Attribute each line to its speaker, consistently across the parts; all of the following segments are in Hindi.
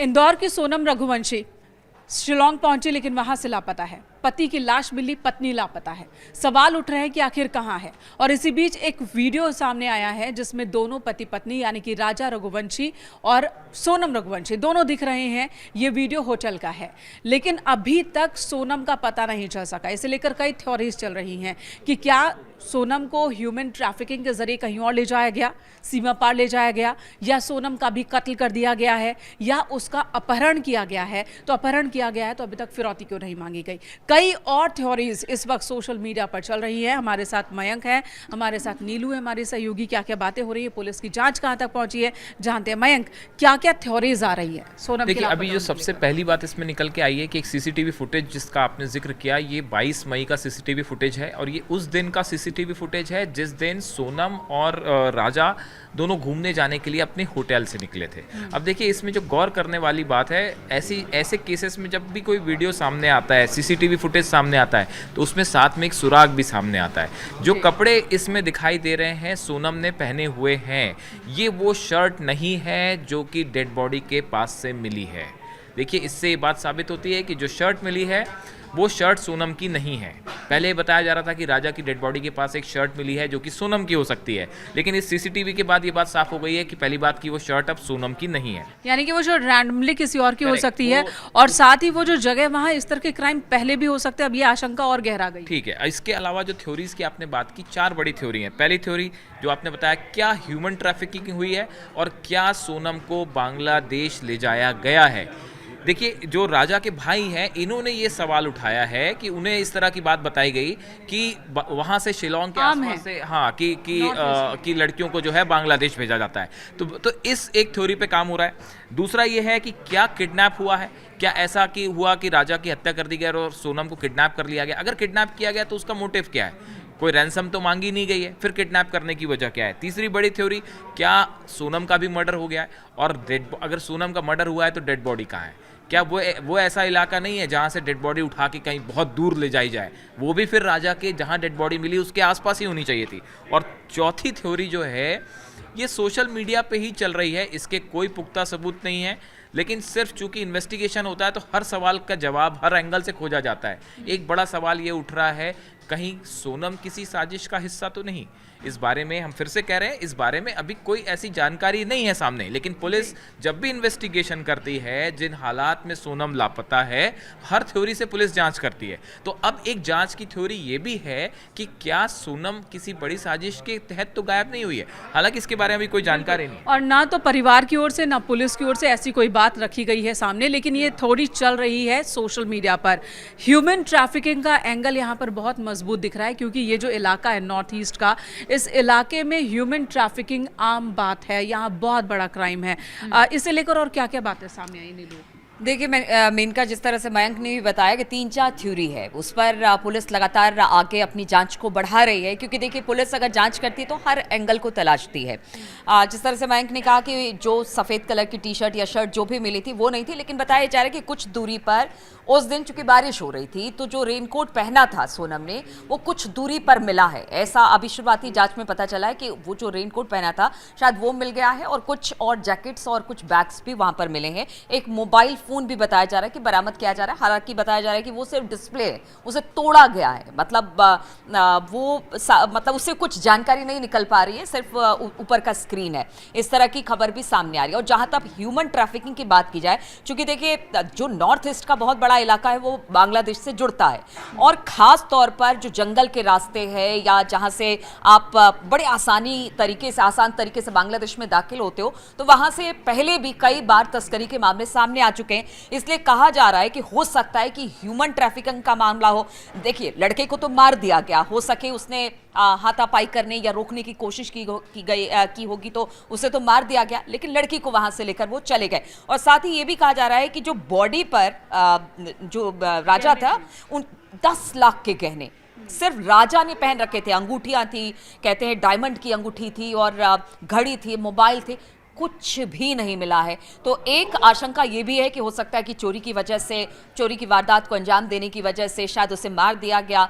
Speaker 1: इंदौर की सोनम रघुवंशी शिलोंग पहुंची लेकिन वहां से लापता है। पति की लाश मिली, पत्नी लापता है। सवाल उठ रहे हैं कि आखिर कहां है। और इसी बीच एक वीडियो सामने आया है जिसमें दोनों पति पत्नी यानी कि राजा रघुवंशी और सोनम रघुवंशी दोनों दिख रहे हैं। ये वीडियो होटल का है, लेकिन अभी तक सोनम का पता नहीं चल सका। इसे लेकर कई थ्योरीज चल रही हैं कि क्या सोनम को ह्यूमन ट्रैफिकिंग के जरिए कहीं और ले जाया गया, सीमा पार ले जाया गया, या सोनम का भी कत्ल कर दिया गया है, या उसका अपहरण किया गया है। तो अपहरण किया गया है तो अभी तक फिरौती क्यों नहीं मांगी गई। कई और थ्योरीज इस वक्त सोशल मीडिया पर चल रही है। हमारे साथ मयंक है, हमारे साथ नीलू है, हमारी सहयोगी। क्या क्या बातें हो रही है, पुलिस की जांच कहां तक पहुंची है, जानते हैं। मयंक, क्या क्या थ्योरीज आ रही है सोनम?
Speaker 2: देखिए, अभी जो सबसे पहली बात इसमें निकल के आई है कि एक सीसीटीवी फुटेज जिसका आपने जिक्र किया, ये 22 मई का सीसीटीवी फुटेज है और ये उस दिन का सीसीटीवी फुटेज है जिस दिन सोनम और राजा दोनों घूमने जाने के लिए अपने होटल से निकले थे। अब देखिए, इसमें जो गौर करने वाली बात है, ऐसे केसेस में जब भी कोई वीडियो सामने आता है, सीसीटीवी फुटेज सामने आता है, तो उसमें साथ में एक सुराग भी सामने आता है। जो कपड़े इसमें दिखाई दे रहे हैं सोनम ने पहने हुए हैं, ये वो शर्ट नहीं है जो कि डेड बॉडी के पास से मिली है। देखिए, इससे ये बात साबित होती है कि जो शर्ट मिली है वो शर्ट सोनम की नहीं है। पहले ये बताया जा रहा था कि राजा की डेड बॉडी के पास एक शर्ट मिली है जो कि सोनम की हो सकती है, लेकिन इस सीसीटीवी के बाद ये बात साफ हो गई है कि पहली बात की वो शर्ट अब सोनम की नहीं है,
Speaker 1: यानी कि वो शर्ट रैंडमली किसी और की हो सकती है। और साथ ही वो जो जगह वहां इस तरह के क्राइम पहले भी हो सकते हैं। अब ये आशंका और गहरा गई।
Speaker 2: ठीक है, इसके अलावा जो थ्योरीज की आपने बात की, 4 बड़ी थ्योरी हैं। पहली थ्योरी जो आपने बताया, क्या ह्यूमन ट्रैफिकिंग हुई है और क्या सोनम को बांग्लादेश ले जाया गया है। देखिए, जो राजा के भाई हैं, इन्होंने ये सवाल उठाया है कि उन्हें इस तरह की बात बताई गई कि वहाँ से शिलोंग के आसपास से कि लड़कियों को जो है बांग्लादेश भेजा जाता है। तो इस एक थ्योरी पे काम हो रहा है। दूसरा ये है कि क्या किडनैप हुआ है, क्या ऐसा कि हुआ कि राजा की हत्या कर दी गई और सोनम को किडनैप कर लिया गया। अगर किडनैप किया गया तो उसका मोटिव क्या है, कोई रैंसम तो मांगी नहीं गई है, फिर किडनैप करने की वजह क्या है। तीसरी बड़ी थ्योरी, क्या सोनम का भी मर्डर हो गया है, और अगर सोनम का मर्डर हुआ है तो डेड बॉडी कहाँ है। क्या वो ऐसा इलाका नहीं है जहाँ से डेड बॉडी उठा के कहीं बहुत दूर ले जाई जाए, वो भी फिर राजा के जहाँ डेड बॉडी मिली उसके आसपास ही होनी चाहिए थी। और चौथी थ्योरी जो है, ये सोशल मीडिया पे ही चल रही है, इसके कोई पुख्ता सबूत नहीं है, लेकिन सिर्फ चूंकि इन्वेस्टिगेशन होता है तो हर सवाल का जवाब हर एंगल से खोजा जाता है। एक बड़ा सवाल ये उठ रहा है, कहीं सोनम किसी साजिश का हिस्सा तो नहीं। इस बारे में हम फिर से कह रहे हैं, इस बारे में अभी कोई ऐसी जानकारी नहीं है सामने, लेकिन पुलिस जब भी इन्वेस्टिगेशन करती है, जिन हालात में सोनम लापता है, हर थ्योरी से पुलिस जांच करती है। तो अब एक जांच की थ्योरी ये भी है कि क्या सोनम किसी बड़ी साजिश के तहत तो गायब नहीं हुई है। हालांकि इसके बारे में अभी कोई जानकारी नहीं,
Speaker 1: और ना तो परिवार की ओर से ना पुलिस की ओर से ऐसी कोई बात रखी गई है सामने, लेकिन ये थोड़ी चल रही है सोशल मीडिया पर। ह्यूमन ट्रैफिकिंग का एंगल यहाँ पर बहुत मजबूत दिख रहा है, क्योंकि ये जो इलाका है नॉर्थ ईस्ट का, इस इलाके में ह्यूमन ट्रैफिकिंग आम बात है, यहाँ बहुत बड़ा क्राइम है। इसे लेकर और क्या क्या बातें सामने आई नीलू?
Speaker 3: देखिए, मेनका जिस तरह से मयंक ने भी बताया कि 3-4 थ्योरी है, उस पर पुलिस लगातार आगे अपनी जांच को बढ़ा रही है, क्योंकि देखिए, पुलिस अगर जांच करती है तो हर एंगल को तलाशती है। जिस तरह से मयंक ने कहा कि जो सफ़ेद कलर की टी शर्ट या शर्ट जो भी मिली थी वो नहीं थी, लेकिन बताया जा रहा है कि कुछ दूरी पर उस दिन चूंकि बारिश हो रही थी तो जो रेनकोट पहना था सोनम ने, वो कुछ दूरी पर मिला है। ऐसा अभी शुरुआती जांच में पता चला है कि वो जो रेनकोट पहना था शायद वो मिल गया है, और कुछ और जैकेट्स और कुछ बैग्स भी वहां पर मिले हैं। एक मोबाइल फोन भी बताया जा रहा है कि बरामद किया जा रहा है। हालांकि बताया जा रहा है कि वो सिर्फ डिस्प्ले है, उसे तोड़ा गया है, मतलब उससे कुछ जानकारी नहीं निकल पा रही है, सिर्फ ऊपर का स्क्रीन है। इस तरह की खबर भी सामने आ रही है। और जहां तक ह्यूमन ट्रैफिकिंग की बात की जाए, चूंकि देखिए, जो नॉर्थ ईस्ट का बहुत बड़ा इलाका है वो बांग्लादेश से जुड़ता है, और खास तौर पर जो जंगल के रास्ते हैं या जहां से आप बड़े आसान तरीके से बांग्लादेश में दाखिल होते हो, तो वहां से पहले भी कई बार तस्करी के मामले सामने आ चुके हैं। इसलिए कहा जा रहा है कि हो सकता है कि ह्यूमन ट्रैफिकिंग का मामला हो। देखिए, लड़के को तो मार दिया गया, हो सके उसने हाथापाई करने या रोकने की कोशिश की होगी तो उसे तो मार दिया गया, लेकिन लड़की को वहां से लेकर वो चले गए। और साथ ही ये भी कहा जा रहा है कि जो बॉडी पर जो राजा था, उन 10 लाख के गहने सिर्फ राजा ने पहन रखे थे। अंगूठियां थी, कहते हैं डायमंड की अंगूठी थी, और घड़ी थी, मोबाइल थे, कुछ भी नहीं मिला है। तो एक आशंका ये भी है कि हो सकता है कि चोरी की वारदात को अंजाम देने की वजह से शायद उसे मार दिया गया।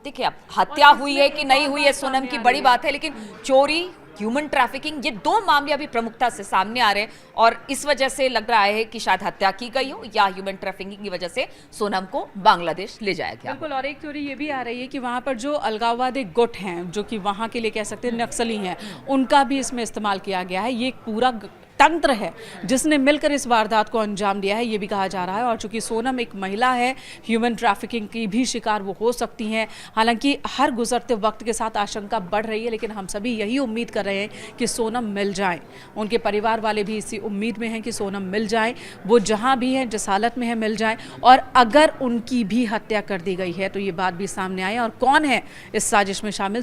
Speaker 3: देखिए, अब हत्या हुई है कि नहीं हुई है सोनम की बड़ी बात है, लेकिन चोरी ह्यूमन ट्रैफिकिंग, ये दो मामले अभी प्रमुखता से सामने आ रहे हैं और इस वजह से लग रहा है कि शायद हत्या की गई हो या ह्यूमन ट्रैफिकिंग की वजह से सोनम को बांग्लादेश ले जाया गया।
Speaker 1: बिल्कुल, और एक थ्योरी ये भी आ रही है कि वहाँ पर जो अलगाववादी गुट हैं, जो कि वहाँ के लिए कह सकते हैं नक्सली हैं, उनका भी इसमें इस्तेमाल किया गया है। ये एक पूरा तंत्र है जिसने मिलकर इस वारदात को अंजाम दिया है, ये भी कहा जा रहा है। और चूंकि सोनम एक महिला है, ह्यूमन ट्रैफिकिंग की भी शिकार वो हो सकती हैं। हालांकि हर गुजरते वक्त के साथ आशंका बढ़ रही है, लेकिन हम सभी यही उम्मीद कर रहे हैं कि सोनम मिल जाए। उनके परिवार वाले भी इसी उम्मीद में हैं कि सोनम मिल जाए, वो जहां भी हैं, जिस हालत में है, मिल जाए। और अगर उनकी भी हत्या कर दी गई है तो ये बात भी सामने आए, और कौन है इस साजिश में शामिल,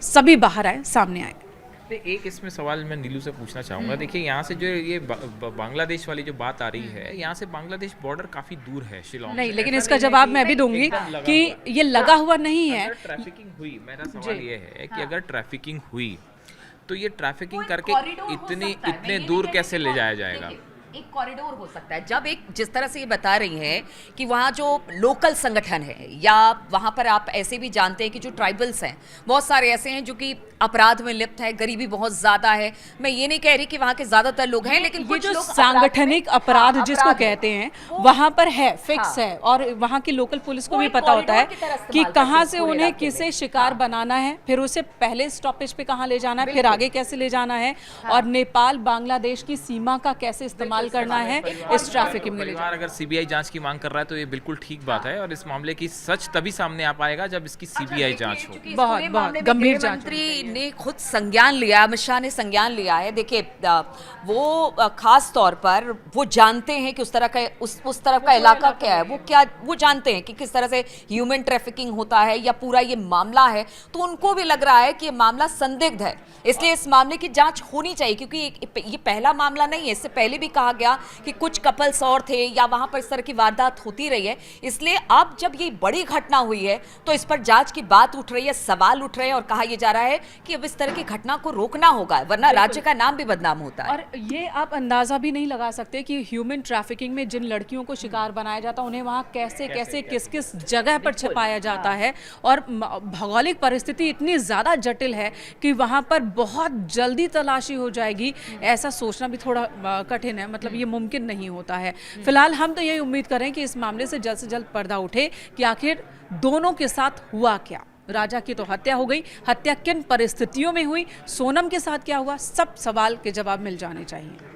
Speaker 1: सभी बाहर आए, सामने आए।
Speaker 2: एक इसमें सवाल मैं नीलू से पूछना चाहूँगा। देखिए, यहाँ से जो ये बांग्लादेश वाली जो बात आ रही है, यहाँ से बांग्लादेश बॉर्डर काफी दूर है शिलोंग
Speaker 1: नहीं,
Speaker 2: से।
Speaker 1: लेकिन
Speaker 2: ऐसा
Speaker 1: इसका
Speaker 2: नहीं है
Speaker 1: जवाब
Speaker 2: कि
Speaker 1: मैं भी दूंगी
Speaker 2: एकदम लगा
Speaker 1: कि
Speaker 2: हुआ।
Speaker 1: ये लगा हुआ नहीं है।
Speaker 2: अगर ट्रैफिकिंग हुई, मेरा सवाल ये है कि अगर ट्रैफिकिंग हुई तो ये ट्रैफिकिंग करके इतने दूर कैसे ले जाया जाएगा?
Speaker 3: एक कॉरिडोर हो सकता है। जब एक जिस तरह से ये बता रही हैं कि वहाँ जो लोकल संगठन है या वहाँ पर आप ऐसे भी जानते हैं कि जो ट्राइबल्स हैं, बहुत सारे ऐसे हैं जो कि अपराध में लिप्त है, गरीबी बहुत ज्यादा है। मैं ये नहीं कह रही कि वहाँ के ज्यादातर लोग हैं, लेकिन
Speaker 1: ये
Speaker 3: कुछ
Speaker 1: जो
Speaker 3: लोग
Speaker 1: सांगठनिक अपराध जिसको कहते हैं, वहां पर है, फिक्स है। और वहां की लोकल पुलिस को भी पता होता है कि कहां से उन्हें किसे शिकार बनाना है, फिर उसे पहले स्टॉपेज पे कहां ले जाना है, फिर आगे कैसे ले जाना है, और नेपाल बांग्लादेश की सीमा का कैसे इस्तेमाल करना है इस ट्रैफिकिंग में ले
Speaker 2: परिवार अगर सीबीआई जांच की मांग कर रहा है तो ये बिल्कुल ठीक बात है, और इस मामले की सच तभी सामने आ पाएगा जब इसकी सीबीआई जांच हो।
Speaker 1: बहुत गंभीर जांच।
Speaker 3: मंत्री ने खुद संज्ञान लिया, अमित शाह ने संज्ञान लिया है। देखिए, वो खास तौर पर वो जानते हैं कि उस तरफ का इलाका क्या है, वो जानते हैं कि किस तरह से ह्यूमन ट्रैफिकिंग होता है या पूरा ये मामला है। तो उनको भी लग रहा है कि ये मामला संदिग्ध है, इसलिए इस मामले की जांच होनी चाहिए, क्योंकि ये पहला मामला नहीं है। इससे पहले भी कहा गया कि कुछ कपल्स और थे या वहां पर इस तरह की वारदात होती रही है। इसलिए अब जब ये बड़ी घटना हुई है तो इस पर जांच की बात उठ रही है, सवाल उठ रहे हैं, और कहा यह जा रहा है कि अब इस तरह की घटना को रोकना होगा, वरना राज्य का नाम भी बदनाम होता है।
Speaker 1: और ये आप अंदाजा भी नहीं लगा सकते कि ह्यूमन ट्रैफिकिंग में जिन लड़कियों को शिकार बनाया जाता है, उन्हें वहां कैसे किस जगह पर छिपाया जाता है। और भौगोलिक परिस्थिति इतनी ज्यादा जटिल है कि वहां पर बहुत जल्दी तलाशी हो जाएगी, ऐसा सोचना भी थोड़ा कठिन है। मतलब ये मुमकिन नहीं होता है। फिलहाल हम तो यही उम्मीद करें कि इस मामले से जल्द पर्दा उठे कि आखिर दोनों के साथ हुआ क्या। राजा की तो हत्या हो गई, हत्या किन परिस्थितियों में हुई, सोनम के साथ क्या हुआ, सब सवाल के जवाब मिल जाने चाहिए।